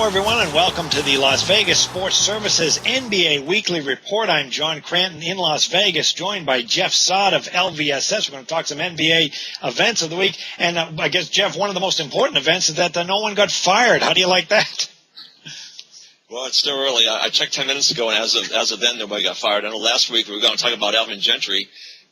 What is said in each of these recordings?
everyone, and welcome to the Las Vegas Sports Services NBA Weekly Report. I'm John Cranton in Las Vegas, joined by Jeff Saad of LVSS. We're going to talk some NBA events of the week. And I guess, Jeff, one of the most important events is that no one got fired. How do you like that? Well, it's still early. I checked 10 minutes ago, and as of then, nobody got fired. I know last week we were going to talk about Alvin Gentry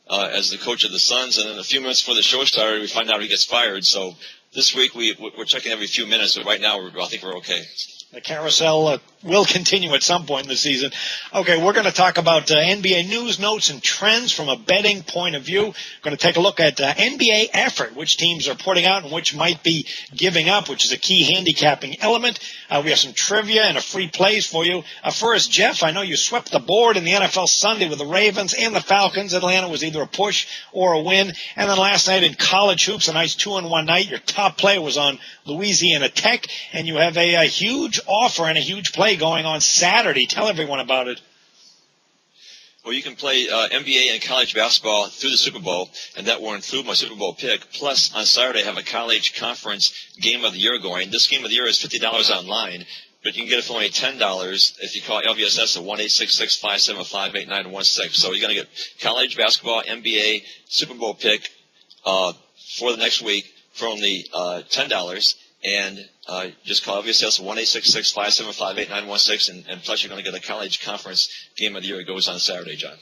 as the coach of the Suns, and then a few minutes before the show started, we find out he gets fired. So this week we're checking every few minutes, but right now I think we're okay. The carousel will continue at some point in the season. Okay, we're going to talk about NBA news, notes, and trends from a betting point of view. We're going to take a look at NBA effort, which teams are putting out and which might be giving up, which is a key handicapping element. We have some trivia and a free plays for you. First, Jeff, I know you swept the board in the NFL Sunday with the Ravens and the Falcons. Atlanta was either a push or a win. And then last night in college hoops, a nice 2-1 night. Your top play was on Louisiana Tech, and you have a huge offer and a huge play going on Saturday. Tell everyone about it. Well, you can play NBA and college basketball through the Super Bowl, and that will include my Super Bowl pick. Plus, on Saturday, I have a college conference game of the year going. This game of the year is $50 online, but you can get it for only $10 if you call LVSS at 1-866-575-8916. So you're going to get college basketball, NBA, Super Bowl pick for the next week for only $10. And just call LVSS 1-866-575-8916, and plus you're going to get a college conference game of the year. It goes on Saturday, John.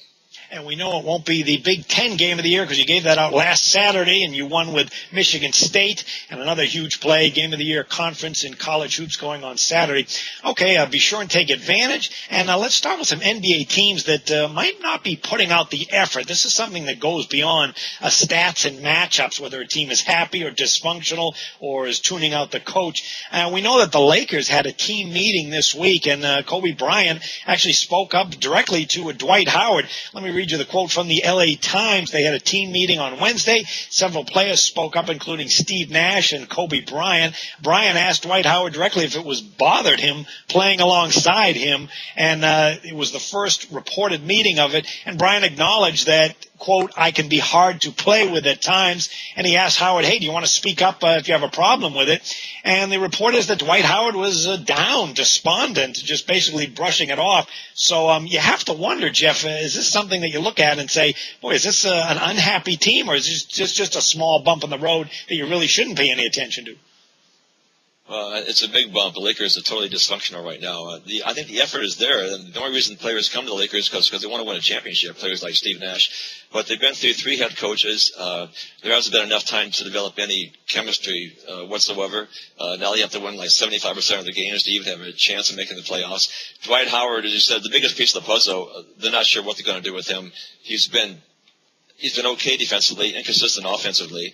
And we know it won't be the Big Ten game of the year because you gave that out last Saturday and you won with Michigan State, and another huge play, game of the year conference in college hoops going on Saturday. Okay, be sure and take advantage. And let's start with some NBA teams that might not be putting out the effort. This is something that goes beyond stats and matchups, whether a team is happy or dysfunctional or is tuning out the coach. We know that the Lakers had a team meeting this week, and Kobe Bryant actually spoke up directly to Dwight Howard. Let me read you the quote from the LA Times. They had a team meeting on Wednesday. Several players spoke up, including Steve Nash and Kobe Bryant. Bryant asked Dwight Howard directly if it was bothered him playing alongside him, and it was the first reported meeting of it. And Bryant acknowledged that, quote, I can be hard to play with at times. And he asked Howard, hey, do you want to speak up if you have a problem with it? And the report is that Dwight Howard was down, despondent, just basically brushing it off. So you have to wonder, Jeff, is this something that you look at and say, boy, is this an unhappy team, or is this just a small bump in the road that you really shouldn't pay any attention to? It's a big bump. The Lakers are totally dysfunctional right now. I think the effort is there. And the only reason players come to the Lakers is because they want to win a championship, players like Steve Nash. But they've been through 3 head coaches. There hasn't been enough time to develop any chemistry whatsoever. Now they have to win like 75% of the games to even have a chance of making the playoffs. Dwight Howard, as you said, the biggest piece of the puzzle. They're not sure what they're going to do with him. He's been okay defensively, inconsistent offensively.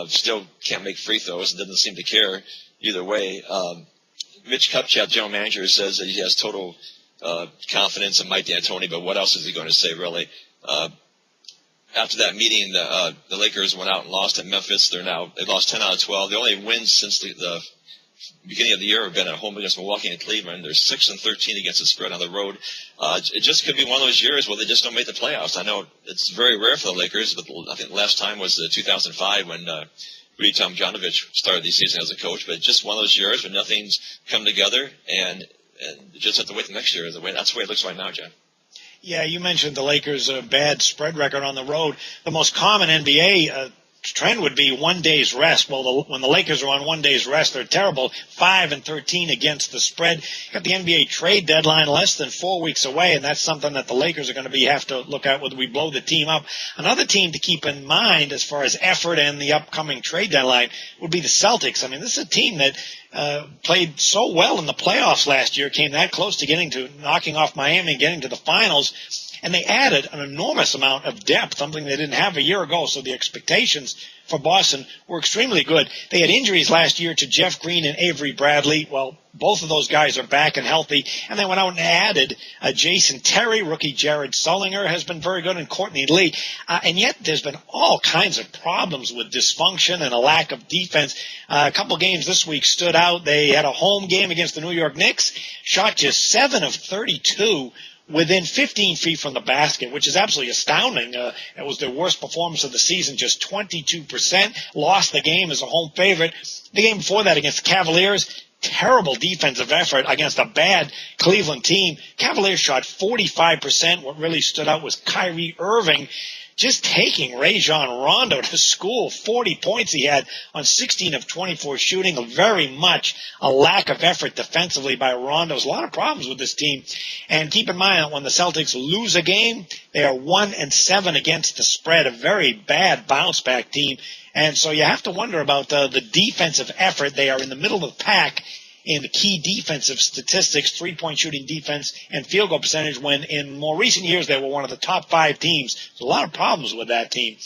Still can't make free throws and doesn't seem to care either way. Mitch Kupchak, general manager, says that he has total confidence in Mike D'Antoni, but what else is he going to say, really? After that meeting, the Lakers went out and lost at Memphis. They lost 10 out of 12. The only wins since the beginning of the year have been at home against Milwaukee and Cleveland. They're 6-13 against the spread on the road. It just could be one of those years where they just don't make the playoffs. I know it's very rare for the Lakers, but I think the last time was 2005 when Rudy Tomjanovich started the season as a coach. But just one of those years when nothing's come together, and you just have to wait the next year. That's the way it looks right now, John. Yeah, you mentioned the Lakers' bad spread record on the road. The most common NBA trend would be 1 day's rest. Well, when the Lakers are on 1 day's rest, they're terrible, 5-13 against the spread. Got the NBA trade deadline less than 4 weeks away, and that's something that the Lakers are going to have to look at whether we blow the team up. Another team to keep in mind as far as effort and the upcoming trade deadline would be the Celtics. I mean, this is a team that played so well in the playoffs last year, came that close to knocking off Miami and getting to the finals. And they added an enormous amount of depth, something they didn't have a year ago. So the expectations for Boston were extremely good. They had injuries last year to Jeff Green and Avery Bradley. Well, both of those guys are back and healthy. And they went out and added Jason Terry. Rookie Jared Sullinger has been very good, and Courtney Lee. And yet there's been all kinds of problems with dysfunction and a lack of defense. A couple games this week stood out. They had a home game against the New York Knicks, shot just 7 of 32. Within 15 feet from the basket, which is absolutely astounding. It was their worst performance of the season, just 22%. Lost the game as a home favorite. The game before that against the Cavaliers, terrible defensive effort against a bad Cleveland team. Cavaliers shot 45%. What really stood out was Kyrie Irving just taking Rajon Rondo to school. 40 points he had on 16 of 24 shooting. Very much a lack of effort defensively by Rondo. There's a lot of problems with this team. And keep in mind that when the Celtics lose a game, they are 1-7 against the spread. A very bad bounce-back team. And so you have to wonder about the defensive effort. They are in the middle of the pack in the key defensive statistics, three-point shooting defense and field goal percentage, when in more recent years they were one of the top 5 teams. There's a lot of problems with that team.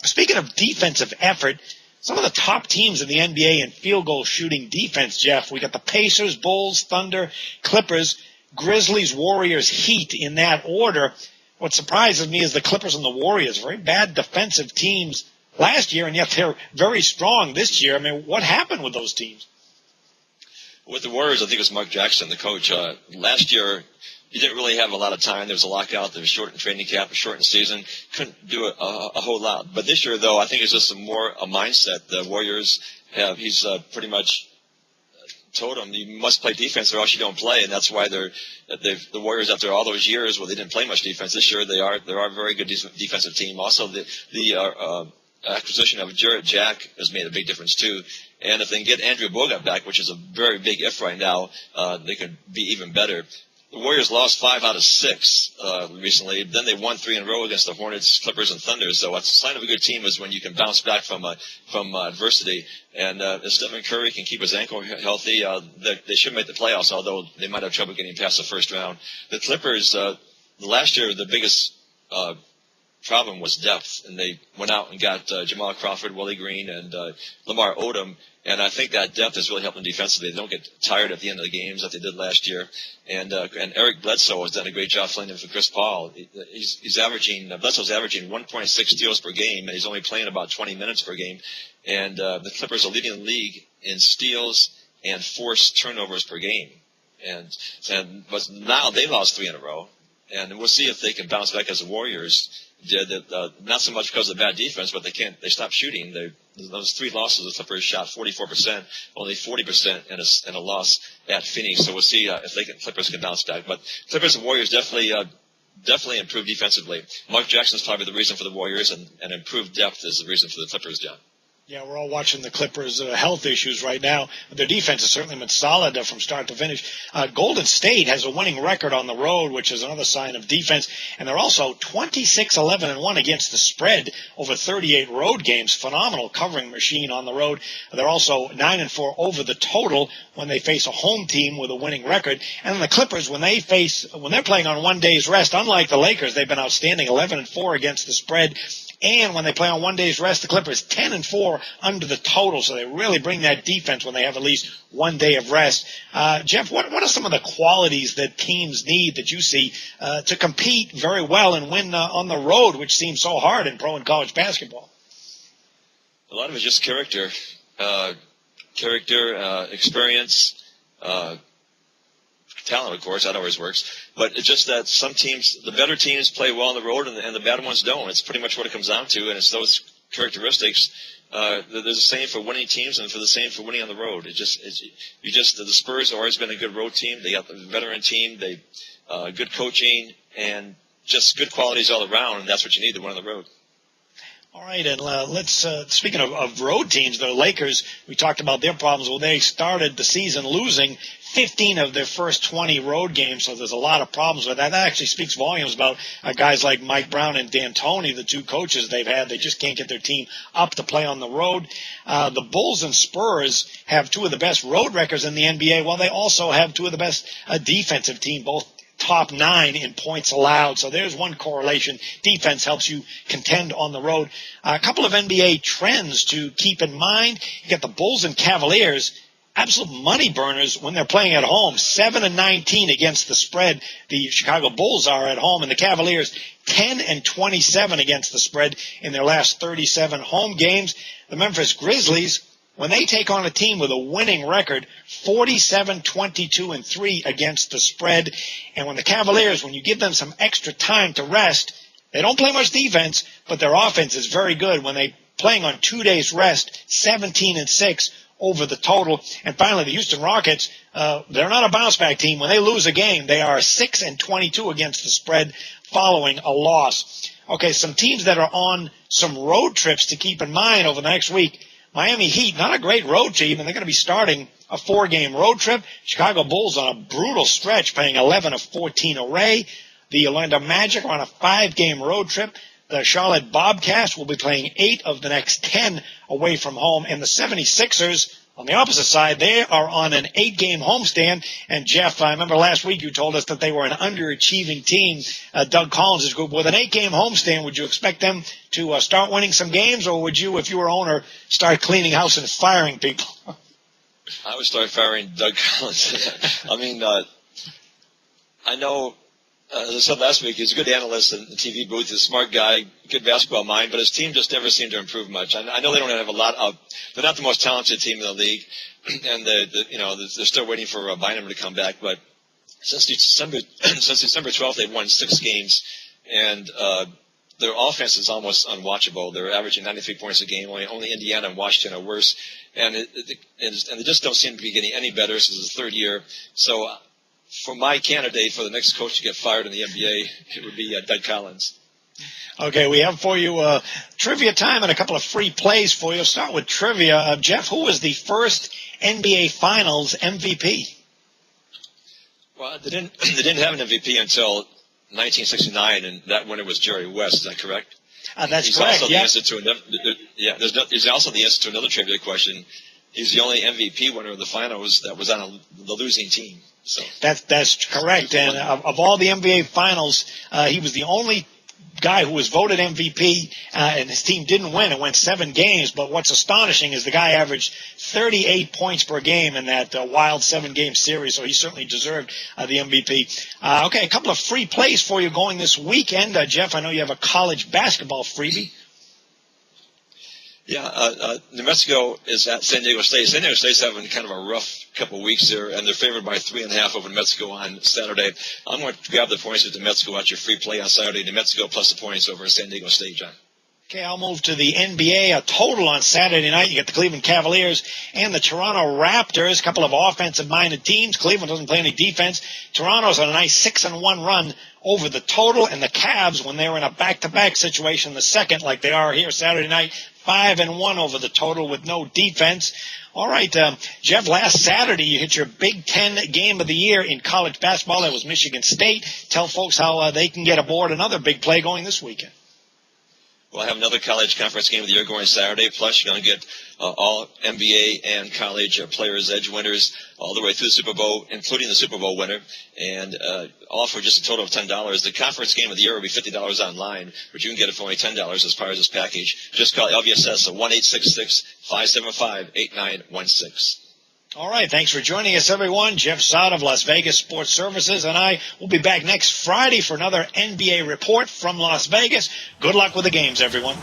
Speaking of defensive effort, some of the top teams in the NBA in field goal shooting defense, Jeff, we got the Pacers, Bulls, Thunder, Clippers, Grizzlies, Warriors, Heat in that order. What surprises me is the Clippers and the Warriors, very bad defensive teams last year, and yet they're very strong this year. I mean, what happened with those teams? With the Warriors, I think it was Mark Jackson, the coach. Last year, he didn't really have a lot of time. There was a lockout. There was shortened training camp, a shortened season. Couldn't do a whole lot. But this year, though, I think it's just a mindset. The Warriors have. He's pretty much told them you must play defense or else you don't play, and that's why the Warriors, after all those years where they didn't play much defense, this year they are a very good defensive team. Also, the acquisition of Jarrett Jack has made a big difference too. And if they can get Andrew Bogut back, which is a very big if right now, they could be even better. The Warriors lost 5 out of 6 recently. Then they won 3 in a row against the Hornets, Clippers, and Thunder. So a sign of a good team is when you can bounce back from adversity. And if Stephen Curry can keep his ankle healthy, they should make the playoffs, although they might have trouble getting past the first round. The Clippers, last year, the biggest problem was depth, and they went out and got Jamal Crawford, Willie Green, and Lamar Odom. And I think that depth has really helped them defensively. They don't get tired at the end of the games like they did last year. And Eric Bledsoe has done a great job filling in for Chris Paul. Bledsoe's averaging 1.6 steals per game, and he's only playing about 20 minutes per game. And the Clippers are leading the league in steals and forced turnovers per game. But now they lost 3 in a row, and we'll see if they can bounce back as the Warriors did. Not so much because of bad defense, but they stopped shooting. Those 3 losses, the Clippers shot 44%, only 40% in a loss at Phoenix. So we'll see if Clippers can bounce back. But Clippers and Warriors definitely improved defensively. Mark Jackson is probably the reason for the Warriors, and improved depth is the reason for the Clippers, John. Yeah, we're all watching the Clippers' health issues right now. Their defense has certainly been solid from start to finish. Golden State has a winning record on the road, which is another sign of defense. And they're also 26-11-1 against the spread over 38 road games. Phenomenal covering machine on the road. They're also 9-4 over the total when they face a home team with a winning record. And then the Clippers, when they're playing on 1 day's rest, unlike the Lakers, they've been outstanding, 11-4 against the spread. And when they play on 1 day's rest, the Clippers 10-4 under the total. So they really bring that defense when they have at least 1 day of rest. Jeff, what are some of the qualities that teams need that you see to compete very well and win on the road, which seems so hard in pro and college basketball? A lot of it's just character, experience, talent, of course, that always works. But it's just that some teams, the better teams play well on the road, and the bad ones don't. It's pretty much what it comes down to, and it's those characteristics. There's the same for winning teams and for the same for winning on the road. The Spurs have always been a good road team. They got the veteran team, good coaching, and just good qualities all around, and that's what you need to win on the road. All right, and let's speaking of road teams, the Lakers, we talked about their problems. Well, they started the season losing 15 of their first 20 road games, so there's a lot of problems with that. That actually speaks volumes about guys like Mike Brown and D'Antoni, the 2 coaches they've had. They just can't get their team up to play on the road. The Bulls and Spurs have 2 of the best road records in the NBA, while they also have 2 of the best defensive team, both top 9 in points allowed. So there's one correlation. Defense helps you contend on the road. A couple of NBA trends to keep in mind. You got the Bulls and Cavaliers, absolute money burners when they're playing at home. 7-19 against the spread. The Chicago Bulls are at home, and the Cavaliers 10-27 against the spread in their last 37 home games. The Memphis Grizzlies, when they take on a team with a winning record, 47-22-3 against the spread. And when the Cavaliers, when you give them some extra time to rest, they don't play much defense, but their offense is very good. When they playing on 2 days rest, 17-6 over the total. And finally, the Houston Rockets, they're not a bounce-back team. When they lose a game, they are 6-22 against the spread following a loss. Okay, some teams that are on some road trips to keep in mind over the next week. Miami Heat, not a great road team, and they're going to be starting a 4-game road trip. Chicago Bulls on a brutal stretch, playing 11 of 14 away. The Orlando Magic are on a 5-game road trip. The Charlotte Bobcats will be playing 8 of the next 10 away from home. And the 76ers, on the opposite side, they are on an 8-game homestand. And, Jeff, I remember last week you told us that they were an underachieving team, Doug Collins' group. With an 8-game homestand, would you expect them to start winning some games, or would you, if you were owner, start cleaning house and firing people? I would start firing Doug Collins. I mean, I know, as I said last week, he's a good analyst in the TV booth. He's a smart guy, good basketball mind, but his team just never seemed to improve much. I know they don't have a lot of – they're not the most talented team in the league, and they're still waiting for Bynum to come back. But since December 12th, they've won 6 games, and their offense is almost unwatchable. They're averaging 93 points a game. Only Indiana and Washington are worse, and they just don't seem to be getting any better. This is the 3rd year. So for my candidate for the next coach to get fired in the NBA, it would be Doug Collins. Okay, we have for you trivia time and a couple of free plays for you. We'll start with trivia. Jeff, who was the first NBA Finals MVP? Well, they didn't have an MVP until 1969, and that winner was Jerry West. Is that correct? That's he's correct. Also the answer to there's also the answer to another trivia question. He's the only MVP winner of the finals that was on the losing team. So that's correct. And of all the NBA Finals, he was the only guy who was voted MVP, and his team didn't win. It went 7 games. But what's astonishing is the guy averaged 38 points per game in that wild 7-game series. So he certainly deserved the MVP. Okay, a couple of free plays for you going this weekend. Jeff, I know you have a college basketball freebie. Yeah, New Mexico is at San Diego State. San Diego State's having kind of a rough couple of weeks there, and they're favored by 3.5 over New Mexico on Saturday. I'm going to grab the points with New Mexico at your free play on Saturday. New Mexico plus the points over San Diego State, John. Okay, I'll move to the NBA. A total on Saturday night. You get the Cleveland Cavaliers and the Toronto Raptors, a couple of offensive-minded teams. Cleveland doesn't play any defense. Toronto's on a nice 6-1 run over the total, and the Cavs, when they were in a back-to-back situation, the second, like they are here Saturday night, 5-1 over the total with no defense. All right, Jeff, last Saturday you hit your Big Ten game of the year in college basketball. That was Michigan State. Tell folks how they can get aboard another big play going this weekend. We'll have another college conference game of the year going Saturday. Plus, you're going to get all NBA and college players' edge winners all the way through the Super Bowl, including the Super Bowl winner, and all for just a total of $10. The conference game of the year will be $50 online, but you can get it for only $10 as part of this package. Just call LVSS at 1-866-575-8916. All right, thanks for joining us, everyone. Jeff Saad of Las Vegas Sports Services and I will be back next Friday for another NBA report from Las Vegas. Good luck with the games, everyone.